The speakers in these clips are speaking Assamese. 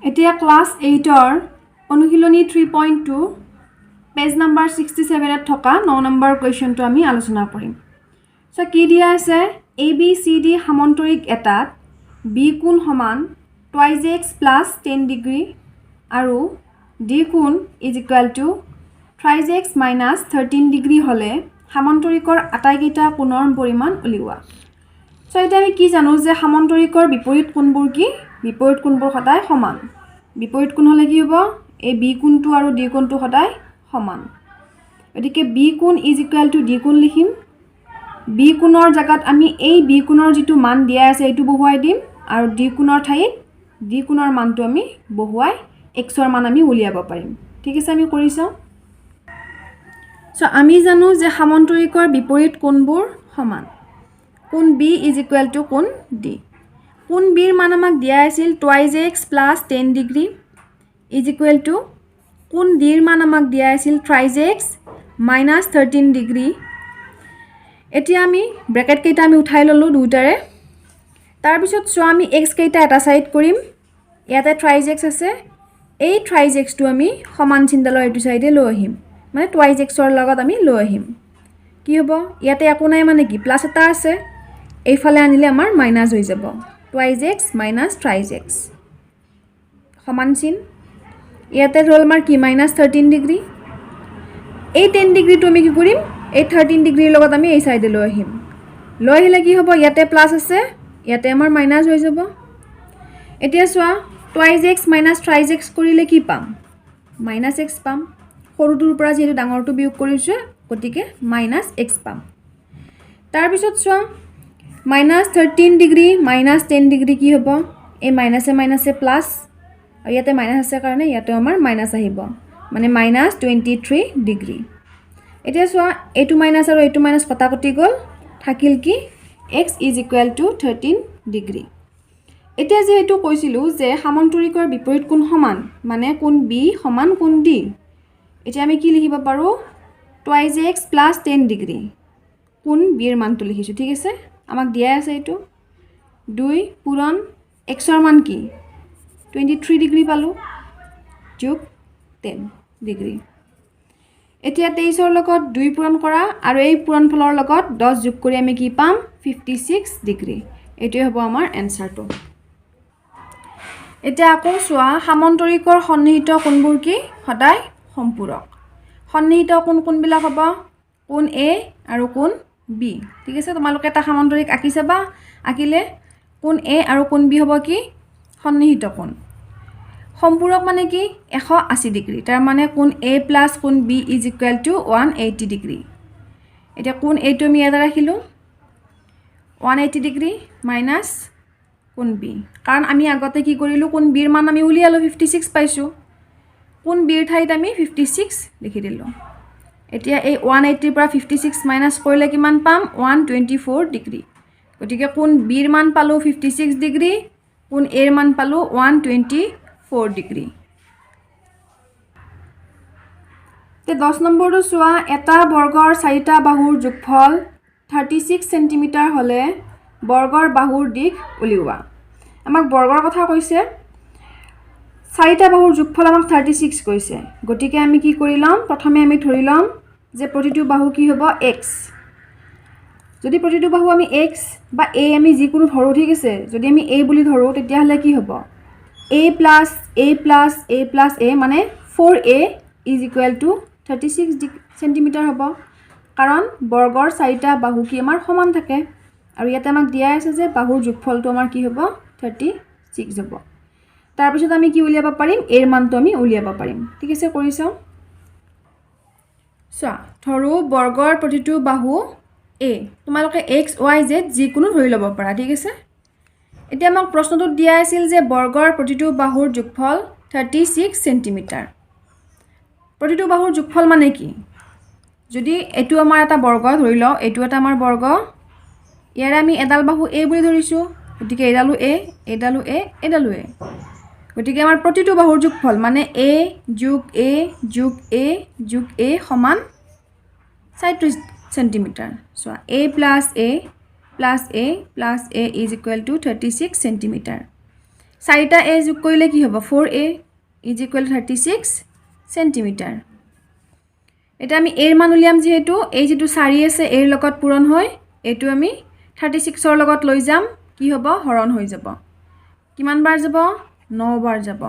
এতিয়া ক্লাস 8 অনুশীলনী 3.2 পেজ নাম্বাৰ 67 থকা 9 নম্বৰ কোৱেশ্চনটো আমি আলোচনা কৰিম। সো কি দিয়া আছে ABCD সামন্তৰিক এটাত B কোণ সমান 2x + 10 ডিগ্ৰী আৰু D কোণ = 3x - 13 ডিগ্ৰী হলে সামন্তৰিকৰ আটাইকেইটা কোণৰ পৰিমাণ উলিওৱা। সো এটা আমি কি জানো যে সামন্তৰিকৰ বিপৰীত কোণবোৰ কি বিপৰীত কোণবোৰ সদায় সমান। বিপৰীত কোণ হলে কি হ'ব এই B কোণটো আৰু D কোণটো সদায় সমান। গতিকে B কোণ = D কোণ লিখিম। B কোণৰ জায়গাত আমি এই B কোণৰ যেটো মান দিয়া আছে এটো বহুৱাই দিম আৰু D কোণৰ ঠাইত D কোণৰ মানটো আমি বহুৱাই x ৰ মান আমি উলিয়াব পাৰিম। ঠিক আছে আমি কৰি চাও। সো আমি জানো যে সামন্তৰিকৰ বিপৰীত কোণবোৰ সমান। কোণ B = কোণ D। কোণ B ৰ মান আমাক দিয়া আছিল 2x + 10 ডিগ্ৰী = কোণ D ৰ মান আমাক দিয়া আছিল 3x - 13 ডিগ্ৰী। এতিয়া আমি ব্ৰেকেট কেইটা আমি উঠাই ললো দুটাৰে। তাৰ পিছত সো আমি x কেইটা এটা সাইড কৰিম। ইয়াতে 3x আছে। এই 3x টো আমি সমান চিহ্নডালৰ এটো সাইডে লৈ আহিম। মানে 2x ৰ লগত আমি লৈ আহিম। কি হ'ব ইয়াতে একো নাই মানে কি প্লাস এটা আছে। এইফালে আনিলে আমাৰ মাইনাস হৈ যাব। 2x - 3x সমান চিন। ইয়াতে ৰল আমাৰ কি -13 ডিগ্ৰী। এই 10 ডিগ্ৰীটো আমি কি কৰিম এই 13 ডিগ্ৰীৰ লগত আমি এই সাইডে লৈ আহিম। লৈ আহিলে কি হ'ব ইয়াতে প্লাস আছে ইয়াতে আমাৰ মাইনাস হৈ যাব। এতিয়া চোৱা 2x - 3x কৰিলে কি পাম -x পাম। সৰুটোৰ পৰা যেটো ডাঙৰটো বিয়োগ কৰিছে গতিকে -x পাম। তাৰ পিছত চোৱা -13 ডিগ্ৰী -10 ডিগ্ৰী কি হ'ব এই মাইনাসে প্লাস আৰু ইয়াতে মাইনাস আছে কাৰণে ইয়াতে আমাৰ মাইনাস আহিব মানে -23 ডিগ্ৰী। এতিয়া চোৱা এইটো মাইনাস আৰু এইটো মাইনাস কটাকটি গল থাকিল কি x = 13 ডিগ্ৰী। এতিয়া যে এটো কৈছিলো যে সামন্তৰিকৰ বিপৰীত কোণ সমান মানে কোণ B সমান কোণ D। এতিয়া আমি কি লিখিব পাৰো 2x + 10 ডিগ্ৰী কোণ B ৰ মানটো লিখিছো। ঠিক আছে আমাক দিয়া আছে এটো 2 পূৰণ x ৰ মান কি 23 ডিগ্ৰী পালো যোগ 10 ডিগ্ৰী। এতিয়া 23 ৰ লগত 2 পূৰণ কৰা আৰু এই পূৰণফলৰ লগত 10 যোগ কৰি আমি কি পাম 56 ডিগ্ৰী। এটোই হ'ব আমাৰ এনসাৰটো। এতিয়া আকৌ চোৱা সামন্তৰিকৰ সন্নিহিত কোণবোৰ কি সদায় সম্পূৰক। সন্নিহিত কোণবিলাক হ'ব কোণ A আৰু কোণ B। ঠিক আছে তোমালোকে এটা সামন্তৰিক আঁকি চাবা। আঁকিলে কোণ A আৰু কোণ B হ'ব কি সন্নিহিত কোণ। সম্পূৰক মানে কি 180 ডিগ্ৰী। তাৰ মানে কোণ A + কোণ B = 180 ডিগ্ৰী। এতিয়া কোণ A টো আমি ইয়াতে ৰাখিলো 180 ডিগ্ৰী মাইনাস কোণ B কাৰণ আমি আগতে কি কৰিলো কোণ B ৰ মান আমি উলিয়ালো 56 পাইছো। কোণ B ৰ ঠাইত আমি 56 লিখি দিলো। এতিয়া এই 180 ৰ পৰা 56 মাইনাস কৰিলে কিমান পাম 124 ডিগ্ৰী। গতিকে কোণ B ৰ মান পালো 56 ডিগ্ৰী কোণ A ৰ মান পালো 124 ডিগ্ৰী। তে 10 নম্বৰটো চোৱা এটা বৰ্গৰ 4টা বাহুৰ যোগফল 36 সেন্টিমিটাৰ হলে বৰ্গৰ বাহুৰ দিশ উলিওৱা। আমাক বৰ্গৰ কথা কৈছে 4টা বাহুৰ যোগফল আমাক 36 কৈছে। গতিকে আমি কি কৰি লম প্ৰথমে আমি ধৰি লম যে প্ৰতিটো বাহু কি হ'ব x। যদি প্ৰতিটো বাহু আমি x বা a আমি যিকোনো ধৰো ঠিক আছে। যদি আমি a বুলি ধৰো তেতিয়া হলে কি হ'ব a + a মানে 4a = 36 সেন্টিমিটাৰ হ'ব। কাৰণ বৰ্গৰ 4টা বাহু কি আমাৰ সমান থাকে আৰু ইয়াতে আমাক দিয়া আছে যে বাহুৰ যোগফলটো আমাৰ কি হ'ব 36 হ'ব। তাৰ পিছত আমি কি উলিয়াব পাৰিম a ৰ মানটো আমি উলিয়াব পাৰিম। ঠিক আছে কৰি চাও। চোৱা ধৰো বৰ্গৰ প্ৰতিটো বাহু a তোমালোকে x y z যিকোনো ধৰি ল'ব পাৰা। ঠিক আছে এতিয়া আমাক প্ৰশ্নটোত দিয়া আছিল যে বৰ্গৰ প্ৰতিটো বাহুৰ যোগফল 36 সেন্টিমিটাৰ। প্ৰতিটো বাহুৰ যোগফল মানে কি যদি এটো আমাৰ এটা বৰ্গ ধৰি লও এটো এটা আমাৰ বৰ্গ ইয়াৰে আমি এডাল বাহু a বুলি ধৰিছো গতিকে এডালু a এডালু a এডালু a। গতিকে আমাৰ প্ৰতিটো বাহুৰ যোগফল মানে a + a + a + a সমান 37 সেন্টিমিটাৰ। চোৱা a + a + a + a = 36 centimetre. 4টা a যোগ কৰিলে কি হ'ব 4a is equal to 36 centimetre এটা আমি a এর মান উলিয়াম যেহেতু এই যেটো 4 আছে এর লগত পূরণ হয় এটো আমি 36 এর লগত লৈ যাম কি হ'ব হৰণ হৈ যাব কিমান বাৰ যাব 9 বাৰ যাব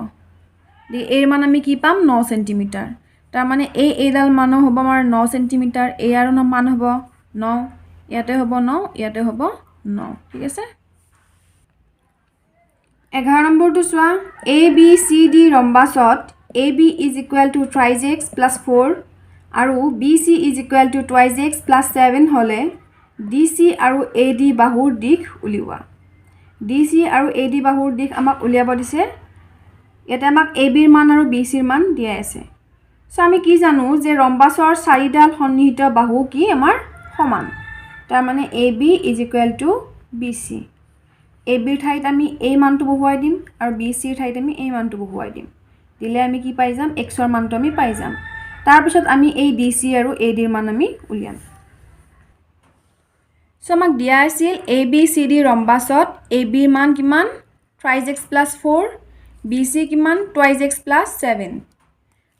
দি এৰ মান আমি কি পাম 9 সেন্টিমিটাৰ তাৰ মানে এই ডাল মান হ'ব আমাৰ 9 সেন্টিমিটার এ আর মান হ'ব 9 ইয়াতে হ'ব 9 ইয়াতে হ'ব 9 ঠিক আছে 11 নম্বৰটো চোৱা এ বি সি ডি ৰম্বাসত A B is equal to twice X plus 4 আৰু B C is equal to twice X plus 7 হ'লে ডি সি আৰু এ ডি বাহুৰ দিশ উলিওৱা ডি সি আৰু এ ডি বাহুৰ দিশ আমাক উলিয়াব দিছে ইয়াতে আমাক এ বিৰ মান আৰু বি সিৰ মান দিয়া আছে সো আমি কি জানো যে ৰম্বাসৰ চাৰিডাল সন্নিহিত বাহু কি আমাৰ সমান তাৰ মানে A B is equal to B C A বিৰ ঠাইত আমি এই মানটো বহুৱাই দিম আৰু বি সিৰ ঠাইত আমি এই মানটো বহুৱাই দিম দিলে আমি কি পাই যাম x ৰ মানটো আমি পাই যাম তাৰ পিছত আমি এই ডি সি আৰু এ ডিৰ মান আমি উলিয়াম সো আমাক দিয়া আছিল এ বি সি ডি ৰম্বাসত এ বিৰ মান কিমান ট্ৰাইজ এক্স প্লাছ 4 বি সি কিমান টুৱাইজ এক্স প্লাছ 7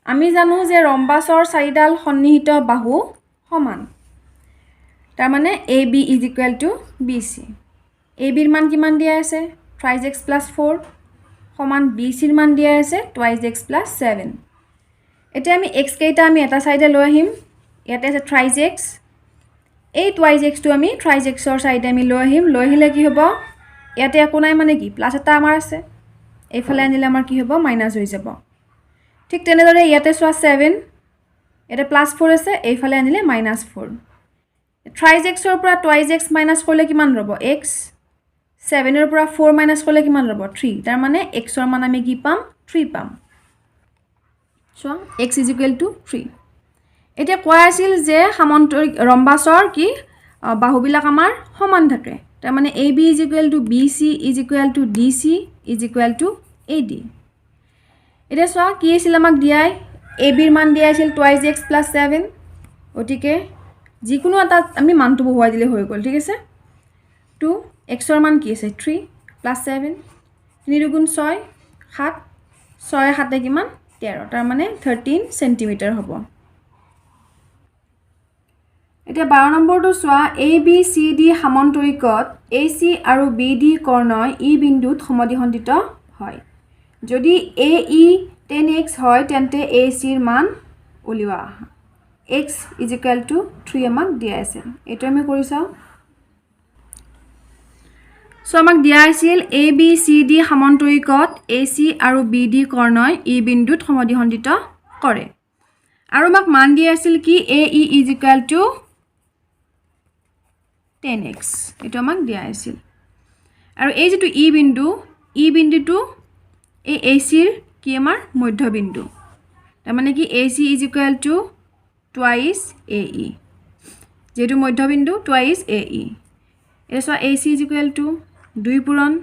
আমি জানো যে ৰম্বাসৰ চাৰিডাল সন্নিহিত বাহু সমান তাৰ মানে A B is equal to B C A বিৰ মান কিমান দিয়া আছে ট্ৰাইজ এক্স প্লাছ 4 সমান বি সিৰ মান দিয়া আছে টুৱাইজ এক্স প্লাছ 7 এতিয়া আমি এক্স কেইটা আমি এটা সাইডে লৈ আহিম ইয়াতে আছে ট্ৰাইজ এক্স এই টুৱাইজ এক্সটো আমি ট্ৰাইজ এক্সৰ সাইডে আমি লৈ আহিম লৈ আহিলে কি হ'ব ইয়াতে একো নাই মানে কি প্লাছ এটা আমাৰ আছে এইফালে আনিলে আমাৰ কি হ'ব মাইনাস হৈ যাব ঠিক তেনেদৰে ইয়াতে চোৱা 7 ইয়াতে প্লাছ 4 আছে এইফালে আনিলে মাইনাস 4 ট্ৰাইজ এক্সৰ পৰা টুৱাইজ এক্স মাইনাস কৰিলে কিমান ৰ'ব এক্স 7 এৰ পৰা 4 মাইনাস কৰিলে কিমান ৰ'ব 3 তাৰ মানে x ৰ মান আমি কি পাম 3 পাম so x is equal two 3 এটা কোৱা আছিল যে সমান্তৰিক ৰম্বাসৰ কি বাহুবিলাক আমাৰ সমান থাকে তাৰ মানে ab is equal two bc is equal two dc is equal two ad এটা চোৱা কি আছিল আমাক দিয়াই ab ৰ মান দিয়া আছিল টুৱাইজ x প্লাছ 7 ওটিকে যিকোনো এটা আমি মানটো বহুৱাই দিলে হৈ গ'ল ঠিক আছে 2 x ৰ মান কি আছে 3 প্লাছ 7 3 দুগুণ 6 7 6 7 কিমান 13 তাৰ মানে 13 সেন্টিমিটাৰ হ'ব এতিয়া 12 নম্বৰটো চোৱা A B C D সমান্তৰিকত A C আৰু বি ডি কৰ্ণয় ই বিন্দুত সমদ্বিখণ্ডিত হয় যদি এ ই 10x হয় তেন্তে এ সিৰ মান উলিওৱা x ইজ ইকুৱেল টু 3 আমাক দিয়া আছে এটো আমি কৰি চাও সো আমাক দিয়া আছিল এ B C D সমান্তৰিকত A C আৰু বি ডি কৰ্ণয় ই বিন্দুত সমদ্বিখণ্ডিত কৰে আৰু আমাক মান দিয়া আছিল কি এ ই ইজ ইকুৱেল টু 10x এটো আমাক দিয়া আছিল আৰু এই যেটো ই বিন্দুটো এই এ সিৰ কি আমাৰ মধ্যবিন্দু তাৰ মানে কি A C is equal to twice A E যেটো মধ্যবিন্দু টুৱাইজ এ ই এসো A C is equal to 2 পূৰণ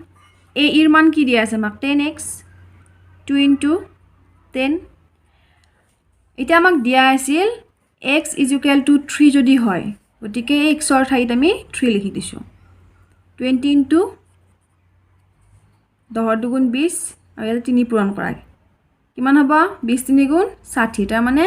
এ ইৰ মান কি দিয়া আছে আমাক 10x 2 into 10 এটা আমাক দিয়া আছিল x ইজ ইকুৱেল টু 3 যদি হয় গতিকে x ৰ ঠাইত আমি 3 লিখি দিছো 20 into 10 দুগুণ 20 আৰু ইয়াতে 3 পূৰণ কৰা কিমান হ'ব 20 3 গুণ 60 তাৰ মানে